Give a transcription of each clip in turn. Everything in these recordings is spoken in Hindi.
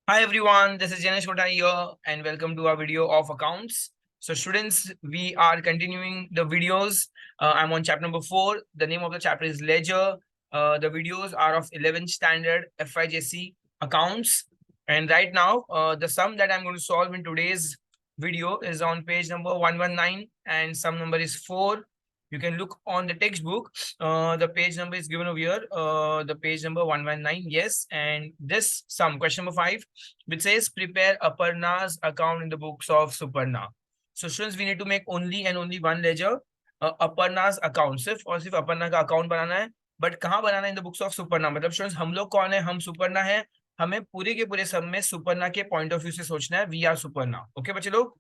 Hi everyone, this is Janesh Kota here and welcome to our video of accounts. So students, we are continuing the videos. I'm on chapter number 4. The name of the chapter is Ledger. The videos are of 11th standard FIJC accounts. And right now, the sum that I'm going to solve in today's video is on page number 119 and sum number is 4. You can look on the textbook. The page number is given over here. The page number 119, yes. And this sum, question number 5, which says prepare Aparna's account in the books of Suparna. So students, we need to make only and only one ledger, Aparna's account. सिर्फ और सिर्फ अपर्णा का अकाउंट बनाना है. बट कहाँ बनाना है? इन द बुक्स ऑफ सुपर्णा. मतलब स्टूडेंट्स, हम लोग कौन है? हम सुपर्णा है. हमें पूरे के पूरे सब में सुपर्णा के पॉइंट ऑफ व्यू से सोचना है. We are Suparna. ओके बच्चे लोग,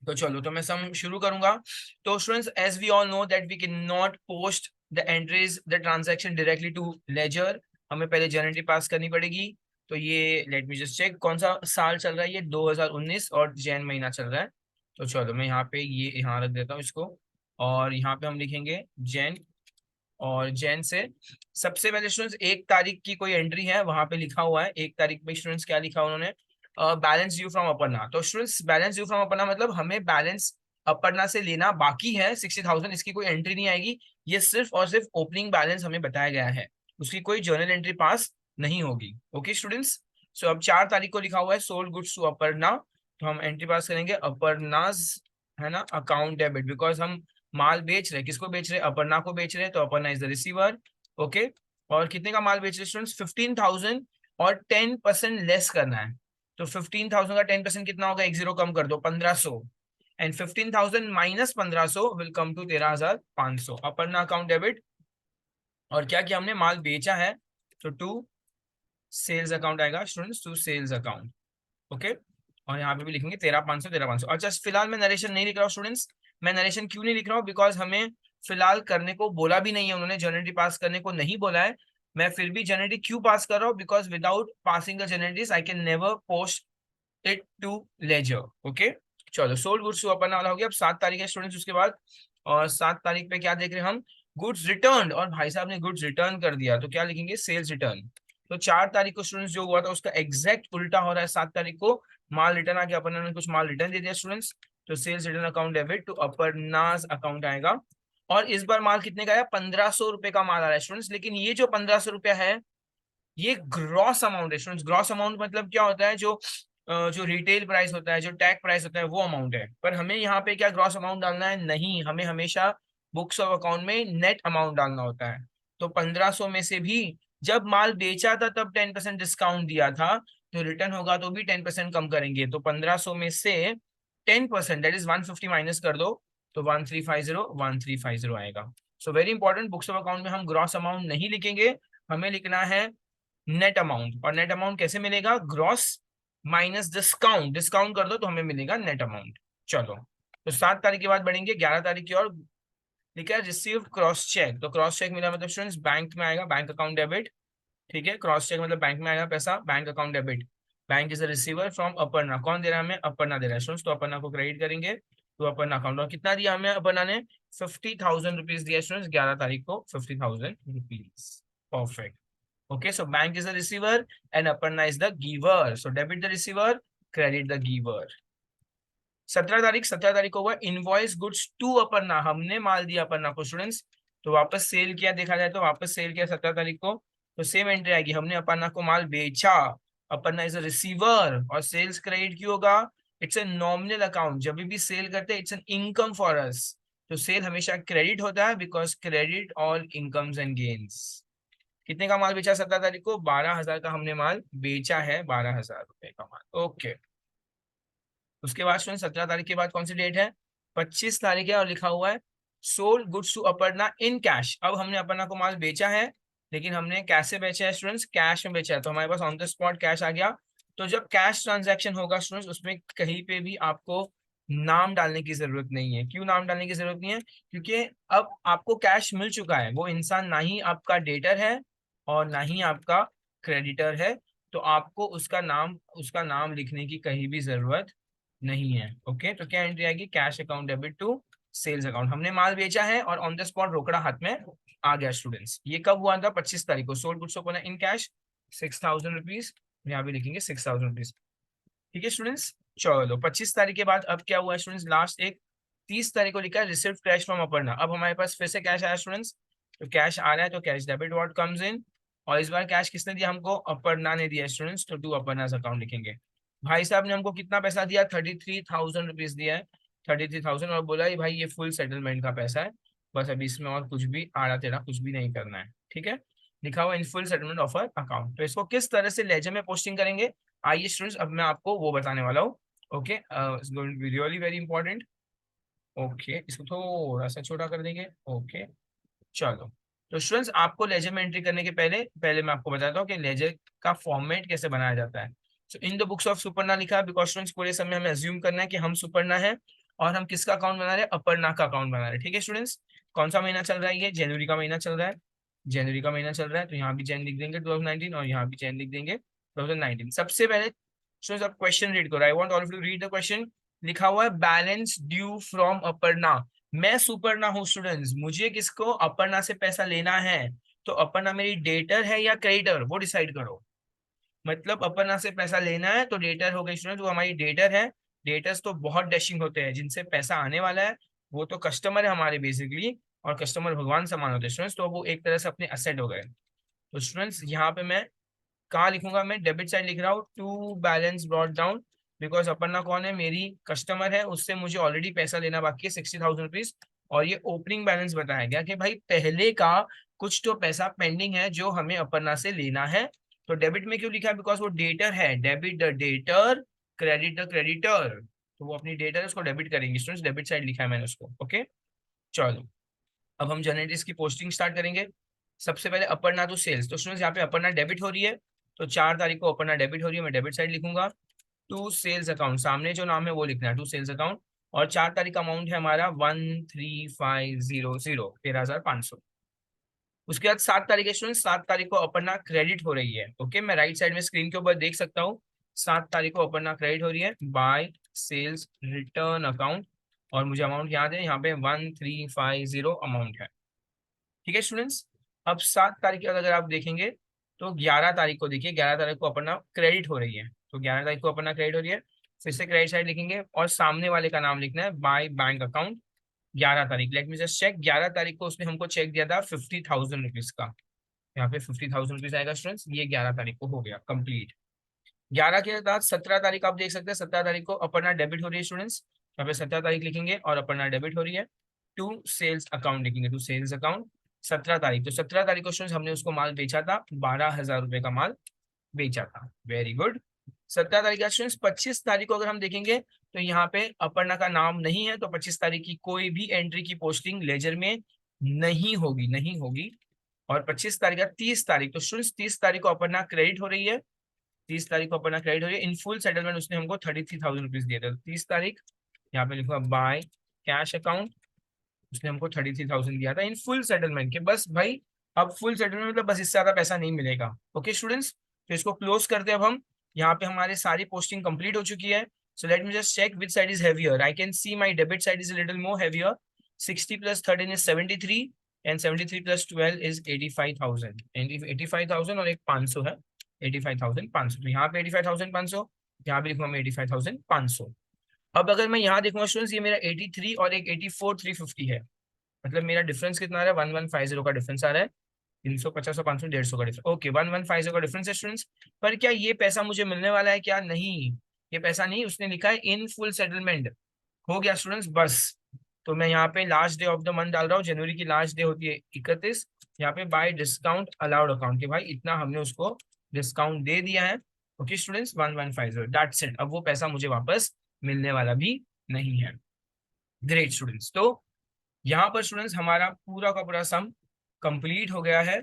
तो चलो, तो मैं सम शुरू करूंगा. तो students, as we all know that we can not post the entries the transaction directly to ledger. हमें पहले जर्नल एंट्री पास करनी पड़ेगी. तो ये लेट मी जस्ट चेक कौन सा साल चल रहा है. ये 2019 और जैन महीना चल रहा है. तो चलो, मैं यहाँ पे ये यहाँ रख देता हूँ इसको, और यहाँ पे हम लिखेंगे जैन. और जैन से सबसे पहले स्टूडेंट्स 1 तारीख की कोई एंट्री है, वहां पे लिखा हुआ है 1 तारीख में. स्टूडेंट्स क्या लिखा उन्होंने? Balance due from Aparna. तो students, balance due from Aparna मतलब हमें बैलेंस अपर्णा से लेना बाकी है 60,000. इसकी कोई एंट्री नहीं आएगी. ये सिर्फ और सिर्फ ओपनिंग बैलेंस हमें बताया गया है. उसकी कोई जर्नल एंट्री पास नहीं होगी. ओके स्टूडेंट्स, सो अब 4 तारीख को लिखा हुआ है सोल्ड गुड्स टू अपर्णा. तो हम एंट्री पास करेंगे अपर्णाज, है ना, अकाउंट डेबिट. बिकॉज हम माल बेच रहे, किसको बेच रहे? अपर्णा को बेच रहे. तो Aparna is the receiver. Okay, और कितने का माल बेच रहे स्टूडेंट्स? 15,000. और 10% लेस करना है. तो 15,000 का 10% कितना होगा? 1 0 कम कर दो, 1,500. And 15,000 minus 1,500 will come to 13,500. Aparna account debit. और क्या किया हमने? माल बेचा है, तो टू सेल्स अकाउंट आएगा students, to sales account. Okay, और यहाँ पे भी लिखेंगे 13,500 13,500. अच्छा, फिलहाल मैं नरेशन नहीं लिख रहा हूँ स्टूडेंट्स. मैं नरेशन क्यों नहीं लिख रहा हूँ? बिकॉज हमें फिलहाल करने को बोला भी नहीं है उन्होंने, जर्नलिटी पास करने को नहीं बोला है. मैं फिर भी जर्नलिटी क्यों पास कर रहा हूँ? Because without passing the journal entries I can never post it to ledger. Okay, चलो, सोल्ड गुड्स टू अपर्णा वाला हो गया. अब 7 तारीख है स्टूडेंट्स उसके बाद. और 7 तारीख पे क्या देख रहे हैं हम? Goods return. और भाई साहब ने गुड्स रिटर्न कर दिया, तो क्या लिखेंगे? Sales return. तो 4 तारीख को स्टूडेंट्स जो हुआ था उसका एग्जैक्ट उल्टा हो रहा है. 7 तारीख को माल रिटर्न आ गया, अपर्णा ने कुछ माल रिटर्न दे दिया स्टूडेंट्स. तो sales return account debit to Aparna's account आएगा. और इस बार माल कितने का आया? 1,500 रुपए का माल आ रहा है स्टूडेंट्स. लेकिन ये जो 1,500 रुपया है, ये ग्रॉस अमाउंट है स्टूडेंट्स. ग्रॉस अमाउंट मतलब क्या होता है? जो रिटेल प्राइस होता है, जो टैग प्राइस होता है, वो अमाउंट है. पर हमें यहाँ पे क्या ग्रॉस अमाउंट डालना है? नहीं, हमें हमेशा बुक्स ऑफ अकाउंट में नेट अमाउंट डालना होता है. तो 1,500 में से भी जब माल बेचा था तब 10% डिस्काउंट दिया था, तो रिटर्न होगा तो भी 10% कम करेंगे. तो 1,500 में से 10% दैट इज 150 माइनस कर दो, तो 1,350 आएगा. So very important, books of account में हम ग्रॉस अमाउंट नहीं लिखेंगे, हमें लिखना है नेट अमाउंट. और नेट अमाउंट कैसे मिलेगा? Gross minus discount. डिस्काउंट कर दो तो हमें मिलेगा नेट अमाउंट. चलो, तो 7 तारीख के बाद बढ़ेंगे 11 तारीख की ओर. लिखा है रिसीव्ड क्रॉस चेक. तो क्रॉस चेक मिला मतलब स्टूडेंट्स बैंक में आएगा, बैंक अकाउंट डेबिट. ठीक है, क्रॉस चेक मतलब बैंक में आएगा पैसा, bank account debit. Bank is a receiver from Aparna. कौन दे रहा है हमें? अपर्णा दे रहा है स्टूडेंट्स. तो अपर्णा को क्रेडिट करेंगे तो अपर्णा अकाउंट. और कितना दिया हमें अपर्णा ने? 50,000 रुपीज दिया स्टूडेंट्स 11 तारीख को. 50,000 rupees. Perfect. Okay, so bank is the receiver and Aparna is the giver. So debit the receiver, credit the giver. 17 तारीख को हुआ इनवॉइस गुड्स टू अपर्णा. हमने माल दिया अपर्णा को स्टूडेंट्स, तो वापस सेल किया. देखा जाए तो वापस सेल किया 17 तारीख को. तो सेम एंट्री आएगी, हमने अपर्णा को माल बेचा. Aparna is a receiver. और सेल्स क्रेडिट क्यों होगा? It's a nominal account. जब भी सेल करते हैं it's an income for us. तो सेल हमेशा क्रेडिट होता है because credit all incomes and gains. कितने का माल बेचा 17 तारीख को? 12,000 का हमने माल बेचा है, 12,000 रुपए का माल. ओके, उसके बाद 17 तारीख के बाद कौन सी डेट है? 25 तारीख है, और लिखा हुआ है sold goods to Aparna in cash. अब हमने अपर्णा को माल बेचा है, लेकिन हमने कैसे बेचा है स्टूडेंट्स? कैश में बेचा है. तो हमारे पास ऑन द स्पॉट कैश आ गया. तो जब कैश ट्रांजैक्शन होगा स्टूडेंट्स, उसमें कहीं पे भी आपको नाम डालने की जरूरत नहीं है. क्यों नाम डालने की जरूरत नहीं है? क्योंकि अब आपको कैश मिल चुका है. वो इंसान ना ही आपका डेटर है और ना ही आपका क्रेडिटर है. तो आपको उसका नाम लिखने की कहीं भी जरूरत नहीं है. ओके, तो क्या एंट्री आएगी? Cash account debit to sales account. हमने माल बेचा है और ऑन द स्पॉट रोकड़ा हाथ में आ गया स्टूडेंट्स. ये कब हुआ था? 25 तारीख को. Sold goods open in cash 6,000 rupees. यहाँ पे लिखेंगे 6,000 रुपीज। ठीक है स्टूडेंट्स, चलो 25 तारीख के बाद अब क्या हुआ स्टूडेंट्स, लास्ट एक 30 तारीख को लिखा है रिसीव्ड कैश फ्रॉम अपर्णा। अब हमारे पास फिर से कैश आया स्टूडेंट्स, तो कैश आ रहा है तो cash debit what comes in, और इस बार कैश किसने दिया हमको, अपर्णा ने दिया स्टूडेंट्स, तो टू अपर्णाज अकाउंट लिखेंगे। भाई साहब ने हमको कितना पैसा दिया, 33,000 रुपीज दिया है, 33,000, और बोला ये भाई ये फुल सेटलमेंट का पैसा है, बस अभी इसमें और कुछ भी आड़ा टेढ़ा कुछ भी नहीं करना है। ठीक है, लिखा हुआ in full settlement of account. तो इसको किस तरह से लेजर में पोस्टिंग करेंगे, आइए स्टूडेंट्स अब मैं आपको वो बताने वाला हूँ। Okay, it's going to be really very important. Okay, इसको थोड़ा सा छोटा कर देंगे। ओके, चलो। तो स्टूडेंट्स आपको लेजर में एंट्री करने के पहले पहले मैं आपको बताता हूँ कि लेजर का फॉर्मेट कैसे बनाया जाता है। So in the books of Suparna लिखा है, बिकॉज स्टूडेंट्स पूरे समय हमें अज्यूम करना है कि हम सुपर्णा है और हम किसका अकाउंट बना रहे हैं, अपर्णा का अकाउंट बना रहे हैं। ठीक है स्टूडेंट्स, कौन सा महीना चल रहा है, ये जनवरी का महीना चल रहा है, जनवरी का महीना चल रहा है, तो यहाँ भी जैन लिख देंगे 2019 और यहाँ भी जैन लिख देंगे 2019। सबसे पहले स्टूडेंट्स आप क्वेश्चन रीड करो, I want all of you to read the question. लिखा हुआ है बैलेंस ड्यू फ्रॉम अपर्णा। मैं सुपर्णा हूँ स्टूडेंट्स, मुझे किसको, अपर्णा से पैसा लेना है, तो अपर्णा मेरी डेटर है या क्रेडिटर, वो डिसाइड करो। मतलब अपर्णा से पैसा लेना है तो डेटर हो गई स्टूडेंट, वो हमारी डेटर है। डेटर्स तो बहुत डैशिंग होते हैं, जिनसे पैसा आने वाला है वो तो कस्टमर है हमारे बेसिकली, और कस्टमर भगवान समान होते हैं स्टूडेंट्स, तो वो एक तरह से अपने असेट हो गए। तो स्टूडेंट्स यहाँ पे मैं कहाँ लिखूंगा, मैं डेबिट साइड लिख रहा हूँ, to balance brought down, because Aparna कौन है, मेरी कस्टमर है, उससे मुझे ऑलरेडी पैसा लेना बाकी है 60,000 रुपीज, और ये ओपनिंग बैलेंस बताया गया कि भाई पहले का कुछ तो पैसा पेंडिंग है जो हमें अपर्णा से लेना है। तो डेबिट में क्यों लिखा है, बिकॉज वो डेटर है, debit the debtor, credit the creditor, तो वो अपनी डेटर है उसको डेबिट करेंगे स्टूडेंट्स, डेबिट साइड लिखा है मैंने उसको। ओके, चलो अब हम जनरली इसकी पोस्टिंग स्टार्ट करेंगे। सबसे पहले अपर्णा टू सेल्स, तो स्टूडेंट्स यहाँ पे अपर्णा डेबिट हो रही है, तो 4 तारीख को अपर्णा डेबिट हो रही है, मैं डेबिट साइड लिखूंगा। टू सेल्स अकाउंट, सामने जो नाम है वो लिखना है, टू सेल्स अकाउंट, और 4 तारीख का अमाउंट है हमारा 13,500, 13,500। उसके बाद 7 तारीख है स्टूडेंट, 7 तारीख को अपर्णा क्रेडिट हो रही है। ओके, मैं राइट साइड में स्क्रीन के ऊपर देख सकता हूँ, 7 तारीख को अपर्णा क्रेडिट हो रही है बाय सेल्स रिटर्न अकाउंट, और मुझे अमाउंट याद है यहाँ पे 1350 अमाउंट है। ठीक है स्टूडेंट्स, अब 7 तारीख के बाद अगर आप देखेंगे तो 11 तारीख को देखिए, 11 तारीख को अपना क्रेडिट हो रही है, तो 11 तारीख को अपना क्रेडिट हो रही है, फिर से क्रेडिट साइड लिखेंगे और सामने वाले का नाम लिखना है बाय बैंक अकाउंट। 11 तारीख, लेट मी जस्ट चेक, 11 तारीख को उसने हमको चेक दिया था 50,000 रुपीज का, यहाँ पे 50,000 रुपीज आएगा स्टूडेंट्स, ये 11 तारीख को हो गया कंप्लीट। 11 के बाद 17 तारीख आप देख सकते हैं, 17 तारीख को अपर्णा डेबिट हो रही है स्टूडेंट्स, यहाँ पे 17 तारीख लिखेंगे और अपर्णा डेबिट हो रही है, टू सेल्स अकाउंट लिखेंगे, टू सेल्स अकाउंट। 17 तारीख, तो 17 तारीख को स्टूडेंट्स हमने उसको माल बेचा था, 12,000 रुपए का माल बेचा था, वेरी गुड। 17 तारीख का स्टूडेंट्स, 25 तारीख को अगर हम देखेंगे तो यहाँ पे अपर्णा का नाम नहीं है, तो 25 तारीख की कोई भी एंट्री की पोस्टिंग लेजर में नहीं होगी, नहीं होगी। और 25 तारीख का 30 तारीख, तो स्टूडेंट्स 30 तारीख को अपर्णा क्रेडिट हो रही है, 30 तारीख को अपना क्रेडिट हो रही है, इन फुल सेटलमेंट उसने हमको 33,000 रुपीज दिए थे। 30 तारीख यहाँ पे लिखा बाय कैश अकाउंट, उसने हमको 33,000 दिया था इन फुल सेटलमेंट के, बस भाई अब फुल सेटलमेंट मतलब बस इससे ज्यादा पैसा नहीं मिलेगा। ओके स्टूडेंट्स, तो इसको क्लोज करते हैं अब हम, यहाँ पे हमारे सारी पोस्टिंग कंप्लीट हो चुकी है। So let me just check which side is heavier, I can see my debit side is little more heavier, 60 + 13 is 73, and 73 + 12 is 85,000, 85,000 और एक 500 है, 85,500, तो यहाँ पे 85,500, यहाँ पे लिखूंगा मैं 85,500। अब अगर मैं यहाँ देखूंगा स्टूडेंट्स, ये मेरा 83 और एक 84,350 है, मतलब मेरा डिफरेंस कितना आ रहा है, 1150 का डिफरेंस आ रहा है, 350 और 500, 150 का डिफरेंस। ओके, 1150 का डिफरेंस है स्टूडेंट्स, पर क्या ये पैसा मुझे मिलने वाला है क्या, नहीं, ये पैसा नहीं, उसने लिखा है इन फुल सेटलमेंट हो गया स्टूडेंट्स बस। तो मैं यहाँ पे last day of the month डाल रहा हूँ, जनवरी की लास्ट डे होती है 31, यहाँ पे बाय डिस्काउंट अलाउड अकाउंट के भाई इतना हमने उसको डिस्काउंट दे दिया है। ओके स्टूडेंट्स, 1150, दैट्स इट, अब वो पैसा मुझे वापस मिलने वाला भी नहीं है। ग्रेट स्टूडेंट्स, तो यहाँ पर स्टूडेंट्स हमारा पूरा का पूरा सम कंप्लीट हो गया है।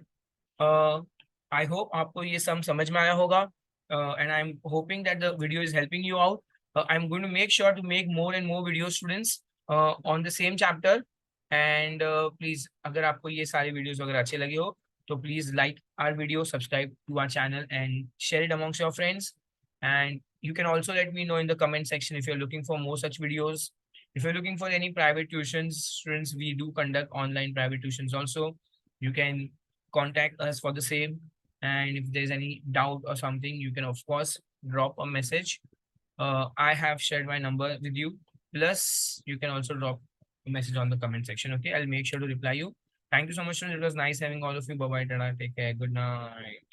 आई होप आपको ये सम समझ में आया होगा, and I am hoping that the video is helping you out. I am going to make sure to make more and more video students on the same chapter, and please अगर आपको ये सारे वीडियोस वगैरह अच्छे लगे हो तो please like our video, subscribe to our channel and share it amongst your friends, and you can also let me know in the comment section if you're looking for more such videos. If you're looking for any private tuitions, students, we do conduct online private tuitions also. You can contact us for the same. And if there's any doubt or something, you can of course drop a message. I have shared my number with you. Plus, you can also drop a message on the comment section. Okay, I'll make sure to reply you. Thank you so much, students. It was nice having all of you. Bye bye. Tada. Take care. Good night.